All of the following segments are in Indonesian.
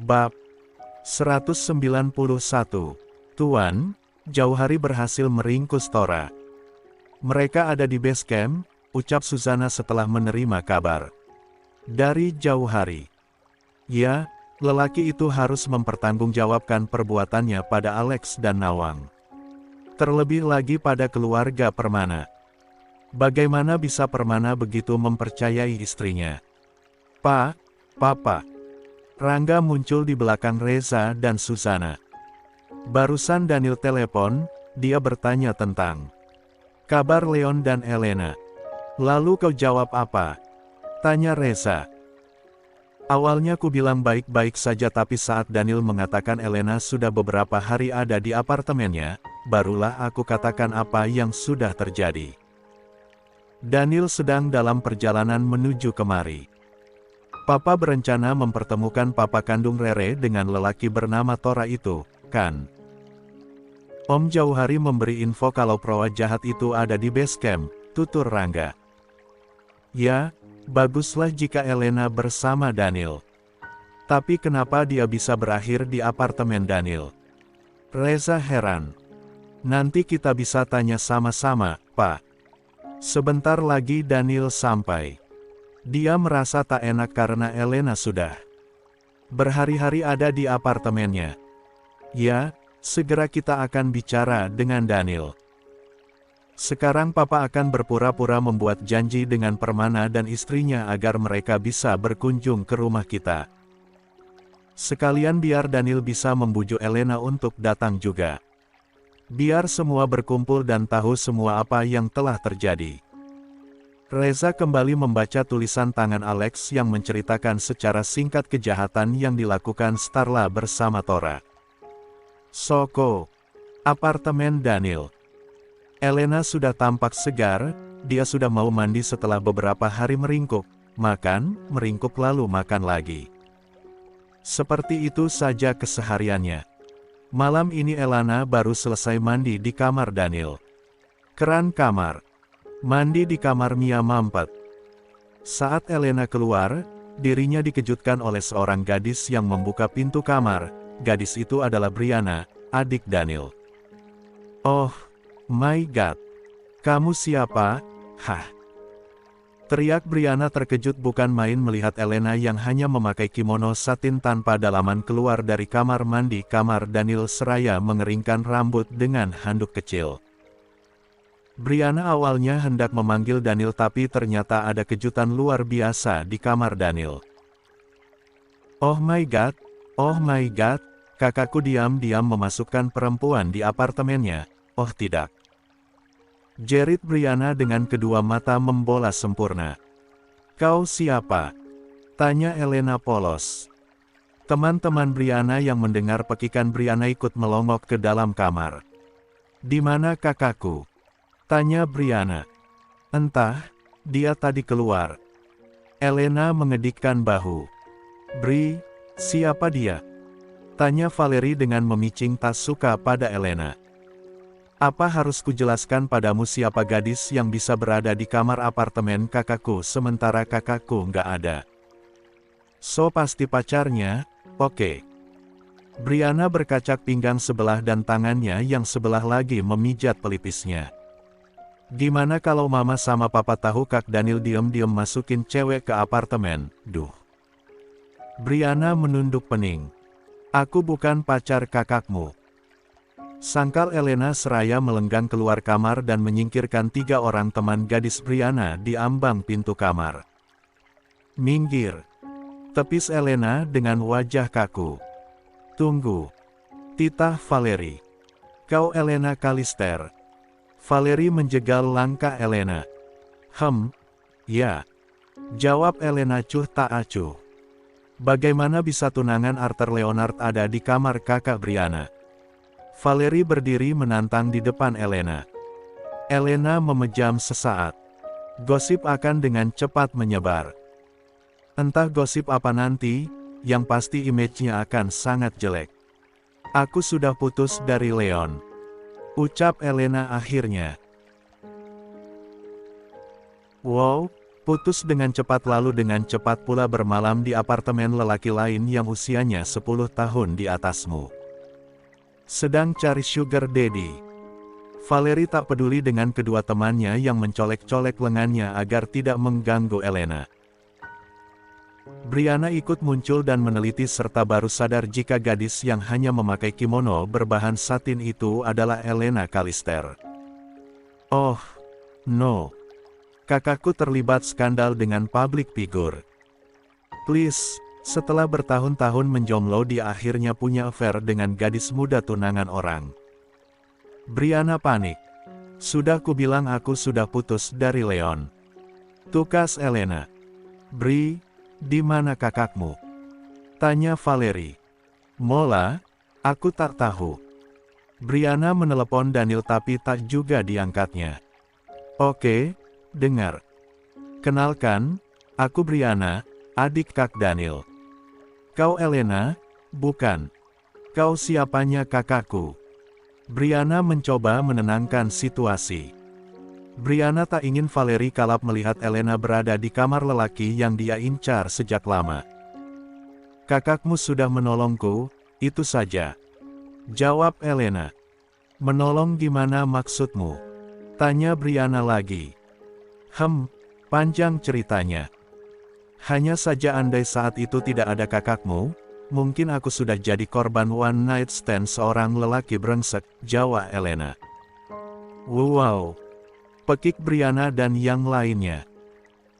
Bab 191. Tuan, jauh hari berhasil meringkus Tora. Mereka ada di base camp, ucap Susana setelah menerima kabar. Dari jauh hari. Ya, lelaki itu harus mempertanggungjawabkan perbuatannya pada Alex dan Nawang. Terlebih lagi pada keluarga Permana. Bagaimana bisa Permana begitu mempercayai istrinya? Papa. Rangga muncul di belakang Reza dan Susana. Barusan Daniel telepon, dia bertanya tentang kabar Leon dan Elena. Lalu kau jawab apa? Tanya Reza. Awalnya ku bilang baik-baik saja, tapi saat Daniel mengatakan Elena sudah beberapa hari ada di apartemennya, barulah aku katakan apa yang sudah terjadi. Daniel sedang dalam perjalanan menuju kemari. Papa berencana mempertemukan papa kandung Rere dengan lelaki bernama Tora itu, kan? Om jauh hari memberi info kalau perawan jahat itu ada di base camp, tutur Rangga. Ya, baguslah jika Elena bersama Daniel. Tapi kenapa dia bisa berakhir di apartemen Daniel? Reza heran. Nanti kita bisa tanya sama-sama, Pak. Sebentar lagi Daniel sampai. Dia merasa tak enak karena Elena sudah berhari-hari ada di apartemennya. Ya, segera kita akan bicara dengan Daniel. Sekarang Papa akan berpura-pura membuat janji dengan Permana dan istrinya agar mereka bisa berkunjung ke rumah kita. Sekalian biar Daniel bisa membujuk Elena untuk datang juga. Biar semua berkumpul dan tahu semua apa yang telah terjadi. Reza kembali membaca tulisan tangan Alex yang menceritakan secara singkat kejahatan yang dilakukan Starla bersama Tora. Soko. Apartemen Daniel. Elena sudah tampak segar, dia sudah mau mandi setelah beberapa hari meringkuk, meringkuk lalu makan lagi. Seperti itu saja kesehariannya. Malam ini Elena baru selesai mandi di kamar Daniel. Keran kamar. Mandi di kamar Mia mampet. Saat Elena keluar, dirinya dikejutkan oleh seorang gadis yang membuka pintu kamar. Gadis itu adalah Brianna, adik Daniel. Oh, my God. Kamu siapa? Hah? Teriak Brianna terkejut bukan main melihat Elena yang hanya memakai kimono satin tanpa dalaman keluar dari kamar mandi kamar Daniel seraya mengeringkan rambut dengan handuk kecil. Brianna awalnya hendak memanggil Daniel tapi ternyata ada kejutan luar biasa di kamar Daniel. Oh my God, kakakku diam-diam memasukkan perempuan di apartemennya, oh tidak. Jerit Brianna dengan kedua mata membola sempurna. Kau siapa? Tanya Elena polos. Teman-teman Brianna yang mendengar pekikan Brianna ikut melongok ke dalam kamar. Di mana kakakku? Tanya Brianna. Entah, dia tadi keluar. Elena mengedikkan bahu. Bri, siapa dia? Tanya Valerie dengan memicing tak suka pada Elena. Apa harus kujelaskan padamu siapa gadis yang bisa berada di kamar apartemen kakakku sementara kakakku nggak ada? So pasti pacarnya, oke. Brianna berkacak pinggang sebelah dan tangannya yang sebelah lagi memijat pelipisnya. Gimana kalau mama sama papa tahu Kak Daniel diam-diam masukin cewek ke apartemen, duh. Brianna menunduk pening. Aku bukan pacar kakakmu. Sangkal Elena seraya melenggang keluar kamar dan menyingkirkan 3 orang teman gadis Brianna di ambang pintu kamar. Minggir. Tepis Elena dengan wajah kaku. Tunggu. Titah Valerie. Kau Elena Kalister. Valerie menjegal langkah Elena. Ya. Jawab Elena cuh tak acuh. Bagaimana bisa tunangan Arthur Leonard ada di kamar kakak Brianna? Valerie berdiri menantang di depan Elena. Elena memejam sesaat. Gosip akan dengan cepat menyebar. Entah gosip apa nanti, yang pasti image-nya akan sangat jelek. Aku sudah putus dari Leon. Ucap Elena akhirnya. Wow, Putus dengan cepat lalu dengan cepat pula bermalam di apartemen lelaki lain yang usianya 10 tahun di atasmu. Sedang cari sugar daddy. Valerie tak peduli dengan kedua temannya yang mencolek-colek lengannya agar tidak mengganggu Elena. Brianna ikut muncul dan meneliti serta baru sadar jika gadis yang hanya memakai kimono berbahan satin itu adalah Elena Callister. Oh, no. Kakakku terlibat skandal dengan public figure. Please, setelah bertahun-tahun menjomblo dia akhirnya punya affair dengan gadis muda tunangan orang. Brianna panik. Sudah kubilang aku sudah putus dari Leon. Tukas Elena. Bri, di mana kakakmu? Tanya Valerie. Mola, aku tak tahu. Brianna menelepon Daniel tapi tak juga diangkatnya. Oke, dengar. Kenalkan, aku Brianna, adik Kak Daniel. Kau Elena? Bukan. Kau siapanya kakakku? Brianna mencoba menenangkan situasi. Brianna tak ingin Valerie kalap melihat Elena berada di kamar lelaki yang dia incar sejak lama. Kakakmu sudah menolongku, itu saja. Jawab Elena. Menolong gimana maksudmu? Tanya Brianna lagi. Panjang ceritanya. Hanya saja andai saat itu tidak ada kakakmu, mungkin aku sudah jadi korban one night stand seorang lelaki brengsek, jawab Elena. Wow. Pekik Brianna dan yang lainnya.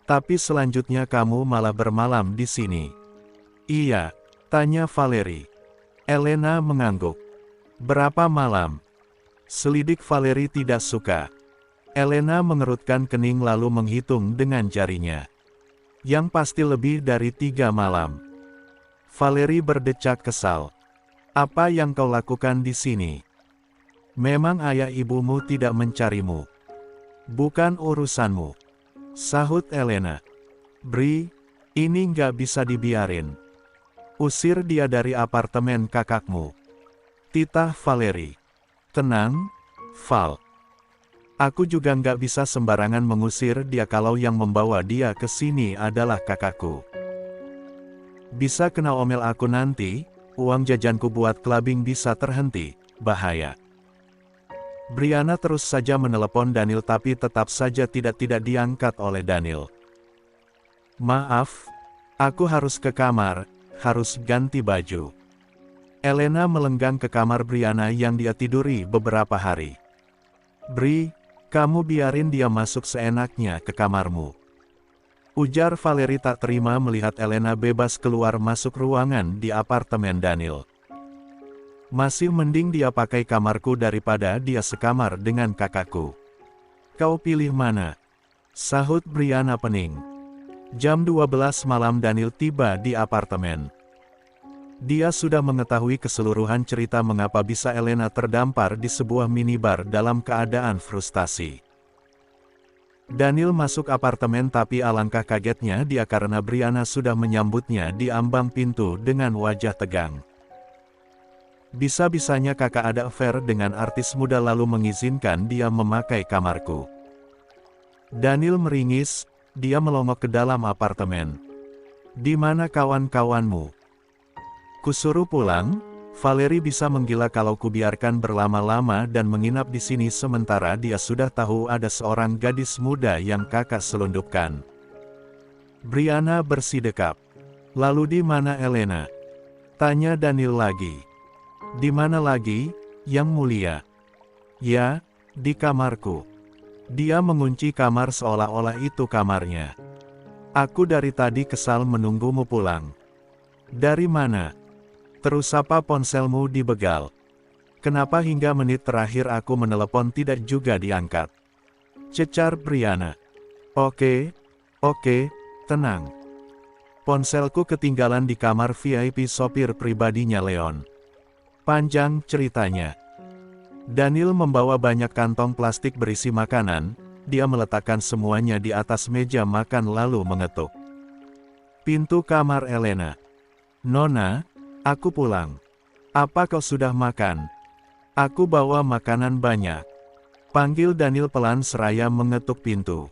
Tapi selanjutnya kamu malah bermalam di sini. Iya, tanya Valerie. Elena mengangguk. Berapa malam? Selidik Valerie tidak suka. Elena mengerutkan kening lalu menghitung dengan jarinya. Yang pasti lebih dari 3 malam. Valerie berdecak kesal. Apa yang kau lakukan di sini? Memang ayah ibumu tidak mencarimu. Bukan urusanmu. Sahut Elena. Bri, ini nggak bisa dibiarin. Usir dia dari apartemen kakakmu. Titah Valerie. Tenang, Val. Aku juga nggak bisa sembarangan mengusir dia kalau yang membawa dia ke sini adalah kakakku. Bisa kena omel aku nanti, uang jajanku buat clubbing bisa terhenti, bahaya. Brianna terus saja menelepon Daniel tapi tetap saja tidak diangkat oleh Daniel. Maaf, aku harus ke kamar, harus ganti baju. Elena melenggang ke kamar Brianna yang dia tiduri beberapa hari. Bri, kamu biarin dia masuk seenaknya ke kamarmu. Ujar Valerie tak terima melihat Elena bebas keluar masuk ruangan di apartemen Daniel. Masih mending dia pakai kamarku daripada dia sekamar dengan kakakku. Kau pilih mana? Sahut Brianna pening. Jam 12 malam Daniel tiba di apartemen. Dia sudah mengetahui keseluruhan cerita mengapa bisa Elena terdampar di sebuah minibar dalam keadaan frustasi. Daniel masuk apartemen tapi alangkah kagetnya dia karena Brianna sudah menyambutnya di ambang pintu dengan wajah tegang. Bisa-bisanya kakak ada affair dengan artis muda lalu mengizinkan dia memakai kamarku. Daniel meringis, dia melongok ke dalam apartemen. Di mana kawan-kawanmu? Kusuruh pulang? Valerie bisa menggila kalau kubiarkan berlama-lama dan menginap di sini sementara dia sudah tahu ada seorang gadis muda yang kakak selundupkan. Brianna bersidekap. Lalu di mana Elena? Tanya Daniel lagi. Di mana lagi, Yang Mulia? Ya, di kamarku. Dia mengunci kamar seolah-olah itu kamarnya. Aku dari tadi kesal menunggumu pulang. Dari mana? Terus apa ponselmu dibegal? Kenapa hingga menit terakhir aku menelepon tidak juga diangkat? Cecar Brianna. Oke, tenang. Ponselku ketinggalan di kamar VIP sopir pribadinya Leon. Panjang ceritanya. Daniel membawa banyak kantong plastik berisi makanan, dia meletakkan semuanya di atas meja makan lalu mengetuk. Pintu kamar Elena. Nona, aku pulang. Apa kau sudah makan? Aku bawa makanan banyak. Panggil Daniel pelan seraya mengetuk pintu.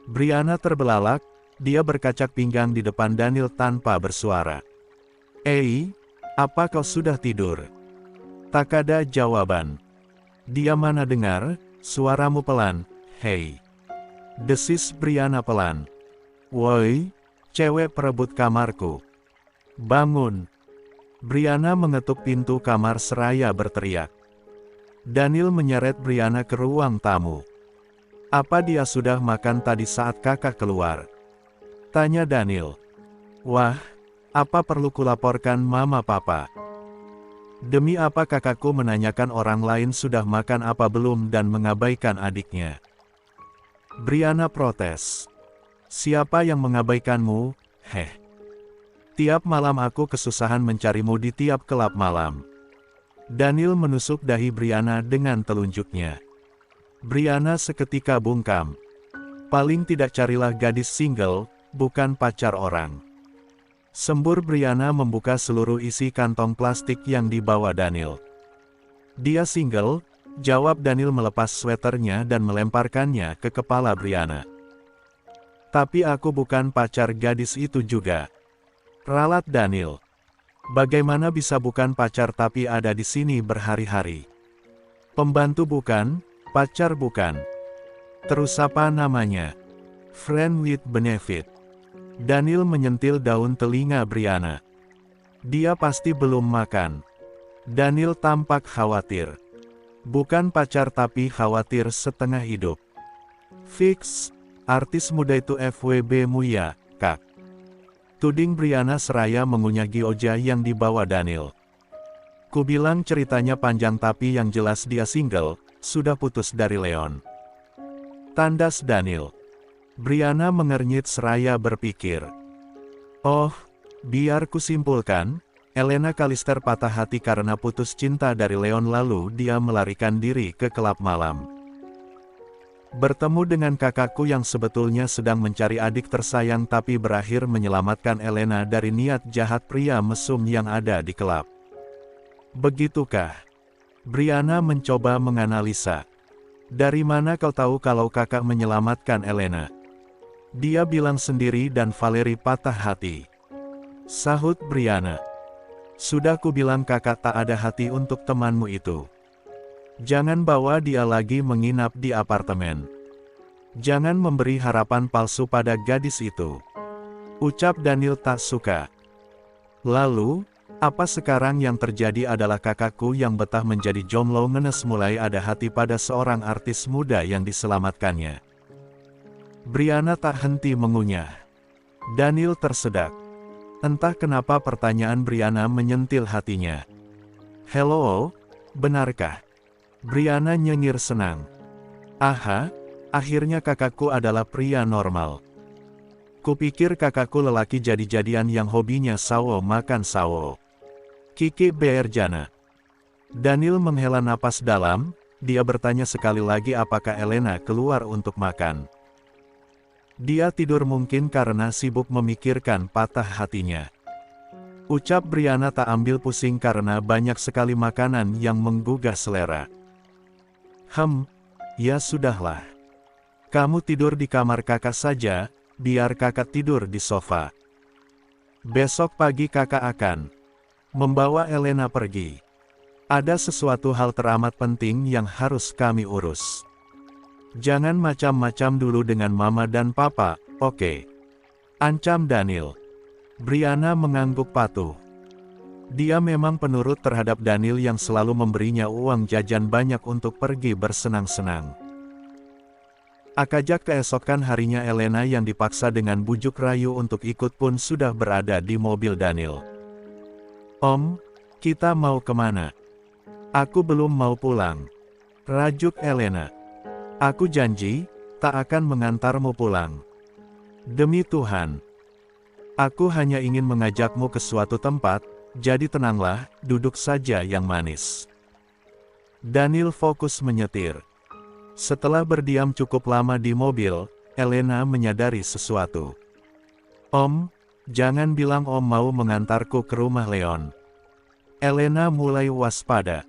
Brianna terbelalak, dia berkacak pinggang di depan Daniel tanpa bersuara. Apa kau sudah tidur? Tak ada jawaban. Dia mana dengar, suaramu pelan, hei. Desis Brianna pelan. Woi, cewek perebut kamarku. Bangun. Brianna mengetuk pintu kamar seraya berteriak. Daniel menyeret Brianna ke ruang tamu. Apa dia sudah makan tadi saat kakak keluar? Tanya Daniel. Wah, apa perlu kulaporkan mama papa? Demi apa kakakku menanyakan orang lain sudah makan apa belum dan mengabaikan adiknya? Brianna protes. Siapa yang mengabaikanmu? Tiap malam aku kesusahan mencarimu di tiap kelab malam. Daniel menusuk dahi Brianna dengan telunjuknya. Brianna seketika bungkam. Paling tidak carilah gadis single, bukan pacar orang. Sembur Brianna membuka seluruh isi kantong plastik yang dibawa Daniel. Dia single, jawab Daniel melepas sweaternya dan melemparkannya ke kepala Brianna. Tapi aku bukan pacar gadis itu juga. Ralat Daniel. Bagaimana bisa bukan pacar tapi ada di sini berhari-hari? Pembantu bukan, pacar bukan. Terus apa namanya? Friend with benefit. Daniel menyentil daun telinga Brianna. Dia pasti belum makan. Daniel tampak khawatir. Bukan pacar tapi khawatir setengah hidup. Fix, artis muda itu FWB-mu ya, Kak. Tuding Brianna seraya mengunyah oja yang dibawa Daniel. Kubilang ceritanya panjang tapi yang jelas dia single, sudah putus dari Leon. Tandas Daniel. Brianna mengernyit seraya berpikir. Oh, biar kusimpulkan, Elena Kalister patah hati karena putus cinta dari Leon lalu dia melarikan diri ke kelab malam. Bertemu dengan kakakku yang sebetulnya sedang mencari adik tersayang tapi berakhir menyelamatkan Elena dari niat jahat pria mesum yang ada di kelab. Begitukah? Brianna mencoba menganalisa. Dari mana kau tahu kalau kakak menyelamatkan Elena? Dia bilang sendiri dan Valerie patah hati. Sahut Brianna. Sudah kubilang kakak tak ada hati untuk temanmu itu. Jangan bawa dia lagi menginap di apartemen. Jangan memberi harapan palsu pada gadis itu. Ucap Daniel tak suka. Lalu, apa sekarang yang terjadi adalah kakakku yang betah menjadi jomblo ngenes mulai ada hati pada seorang artis muda yang diselamatkannya. Brianna tak henti mengunyah. Daniel tersedak. Entah kenapa pertanyaan Brianna menyentil hatinya. Hello, benarkah? Brianna nyengir senang. Aha, akhirnya kakakku adalah pria normal. Kupikir kakakku lelaki jadi-jadian yang hobinya sawo makan sawo. Kiki Berjana. Daniel menghela napas dalam, dia bertanya sekali lagi apakah Elena keluar untuk makan. Dia tidur mungkin karena sibuk memikirkan patah hatinya. Ucap Brianna tak ambil pusing karena banyak sekali makanan yang menggugah selera. Ya sudahlah. Kamu tidur di kamar kakak saja, biar kakak tidur di sofa. Besok pagi kakak akan membawa Elena pergi. Ada sesuatu hal teramat penting yang harus kami urus. Jangan macam-macam dulu dengan mama dan papa, oke? Ancam Daniel. Brianna mengangguk patuh. Dia memang penurut terhadap Daniel yang selalu memberinya uang jajan banyak untuk pergi bersenang-senang. Akajak keesokan harinya Elena yang dipaksa dengan bujuk rayu untuk ikut pun sudah berada di mobil Daniel. Om, kita mau kemana? Aku belum mau pulang. Rajuk Elena. Aku janji, tak akan mengantarmu pulang. Demi Tuhan. Aku hanya ingin mengajakmu ke suatu tempat, jadi tenanglah, duduk saja yang manis. Daniel fokus menyetir. Setelah berdiam cukup lama di mobil, Elena menyadari sesuatu. Om, jangan bilang Om mau mengantarku ke rumah Leon. Elena mulai waspada.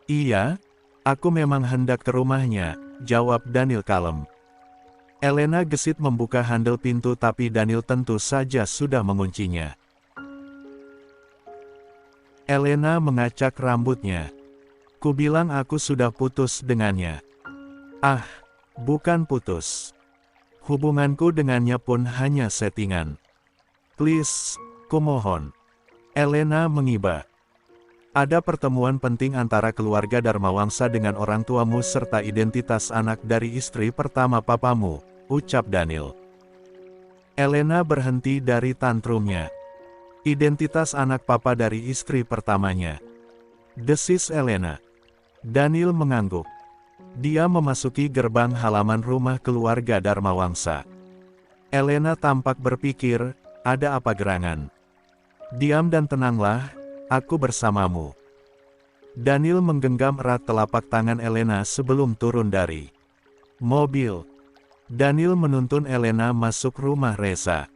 Iya, aku memang hendak ke rumahnya, jawab Daniel kalem. Elena gesit membuka handle pintu tapi Daniel tentu saja sudah menguncinya. Elena mengacak rambutnya. Kubilang aku sudah putus dengannya. Ah, bukan putus. Hubunganku dengannya pun hanya settingan. Please, kumohon. Elena mengiba. Ada pertemuan penting antara keluarga Dharmawangsa dengan orang tuamu serta identitas anak dari istri pertama papamu, ucap Daniel. Elena berhenti dari tantrumnya. Identitas anak papa dari istri pertamanya. Desis Elena. Daniel mengangguk. Dia memasuki gerbang halaman rumah keluarga Dharmawangsa. Elena tampak berpikir, ada apa gerangan? Diam dan tenanglah, aku bersamamu. Daniel menggenggam erat telapak tangan Elena sebelum turun dari mobil. Daniel menuntun Elena masuk rumah Reza.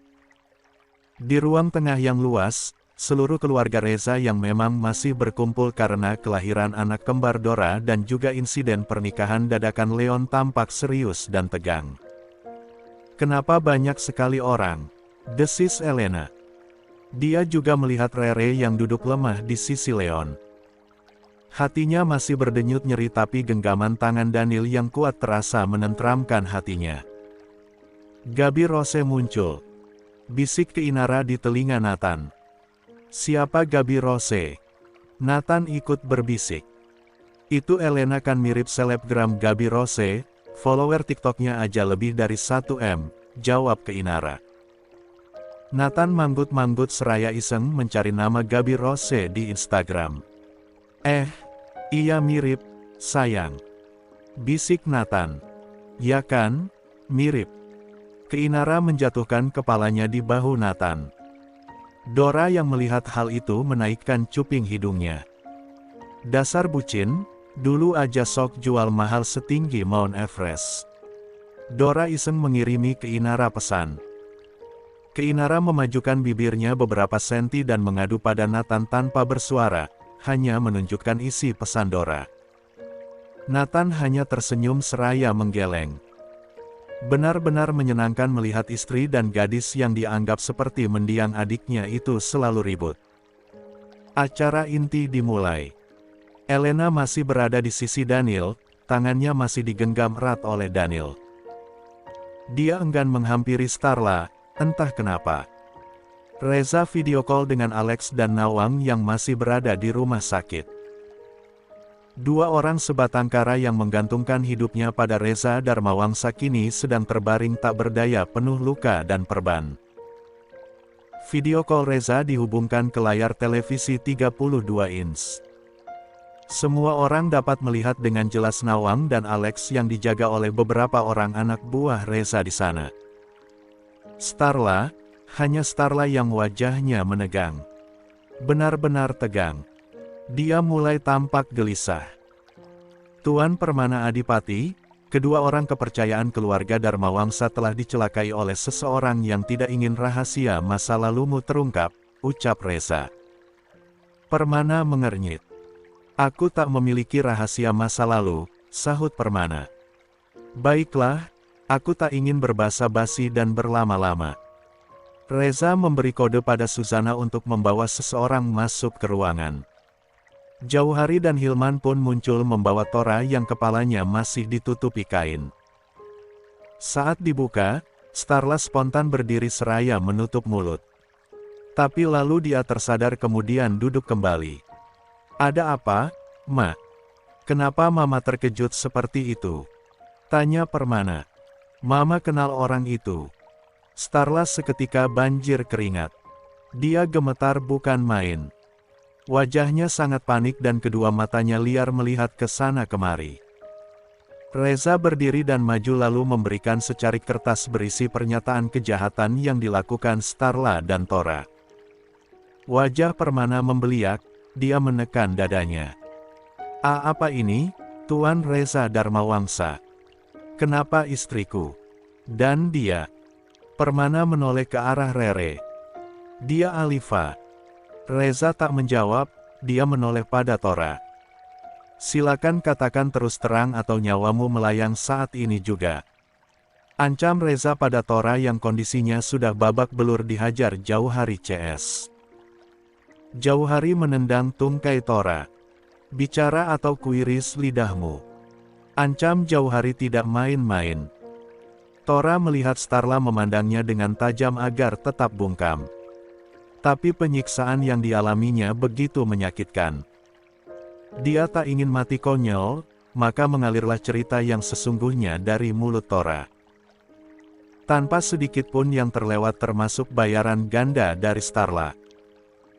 Di ruang tengah yang luas, seluruh keluarga Reza yang memang masih berkumpul karena kelahiran anak kembar Dora dan juga insiden pernikahan dadakan Leon tampak serius dan tegang. Kenapa banyak sekali orang? Desis Elena. Dia juga melihat Rere yang duduk lemah di sisi Leon. Hatinya masih berdenyut nyeri tapi genggaman tangan Daniel yang kuat terasa menenteramkan hatinya. Gabi Rose muncul. Bisik ke Inara di telinga Nathan. Siapa Gabi Rose? Nathan ikut berbisik. Itu Elena kan mirip selebgram Gabi Rose, follower TikToknya aja lebih dari 1M, jawab ke Inara. Nathan manggut-manggut seraya iseng mencari nama Gabi Rose di Instagram. Iya mirip, sayang. Bisik Nathan. Ya kan, mirip. Keinara menjatuhkan kepalanya di bahu Nathan. Dora yang melihat hal itu menaikkan cuping hidungnya. Dasar bucin, dulu aja sok jual mahal setinggi Mount Everest. Dora iseng mengirimi Keinara pesan. Keinara memajukan bibirnya beberapa senti dan mengadu pada Nathan tanpa bersuara, hanya menunjukkan isi pesan Dora. Nathan hanya tersenyum seraya menggeleng. Benar-benar menyenangkan melihat istri dan gadis yang dianggap seperti mendiang adiknya itu selalu ribut. Acara inti dimulai. Elena masih berada di sisi Daniel, tangannya masih digenggam erat oleh Daniel. Dia enggan menghampiri Starla, entah kenapa. Reza video call dengan Alex dan Nawang yang masih berada di rumah sakit. Dua orang sebatang kara yang menggantungkan hidupnya pada Reza Dharmawangsa kini sedang terbaring tak berdaya penuh luka dan perban. Video call Reza dihubungkan ke layar televisi 32 inch. Semua orang dapat melihat dengan jelas Nawang dan Alex yang dijaga oleh beberapa orang anak buah Reza di sana. Starla, hanya Starla yang wajahnya menegang. Benar-benar tegang. Dia mulai tampak gelisah. Tuan Permana Adipati, kedua orang kepercayaan keluarga Dharmawangsa telah dicelakai oleh seseorang yang tidak ingin rahasia masa lalumu terungkap, ucap Reza. Permana mengernyit. Aku tak memiliki rahasia masa lalu, sahut Permana. Baiklah, aku tak ingin berbasa-basi dan berlama-lama. Reza memberi kode pada Susana untuk membawa seseorang masuk ke ruangan. Jauhari dan Hilman pun muncul membawa Tora yang kepalanya masih ditutupi kain. Saat dibuka, Starla spontan berdiri seraya menutup mulut. Tapi lalu dia tersadar kemudian duduk kembali. Ada apa, Ma? Kenapa Mama terkejut seperti itu? Tanya Permana. Mama kenal orang itu. Starla seketika banjir keringat. Dia gemetar bukan main. Wajahnya sangat panik dan kedua matanya liar melihat ke sana kemari. Reza berdiri dan maju lalu memberikan secarik kertas berisi pernyataan kejahatan yang dilakukan Starla dan Tora. Wajah Permana membeliak, dia menekan dadanya. Apa ini, Tuan Reza Dharmawangsa? Kenapa istriku? Dan dia? Permana menoleh ke arah Rere. Dia Alifa. Reza tak menjawab, dia menoleh pada Tora. Silakan katakan terus terang atau nyawamu melayang saat ini juga. Ancam Reza pada Tora yang kondisinya sudah babak belur dihajar Jauhari CS. Jauhari menendang tungkai Tora. Bicara atau kuiris lidahmu. Ancam Jauhari tidak main-main. Tora melihat Starla memandangnya dengan tajam agar tetap bungkam. Tapi penyiksaan yang dialaminya begitu menyakitkan. Dia tak ingin mati konyol, maka mengalirlah cerita yang sesungguhnya dari mulut Tora. Tanpa sedikit pun yang terlewat termasuk bayaran ganda dari Starla.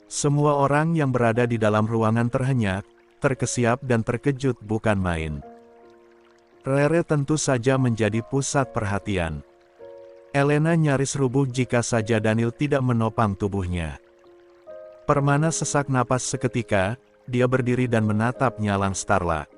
Semua orang yang berada di dalam ruangan terhenyak, terkesiap dan terkejut bukan main. Rere tentu saja menjadi pusat perhatian. Elena nyaris rubuh jika saja Daniel tidak menopang tubuhnya. Permana sesak napas seketika, dia berdiri dan menatap nyalang Starla.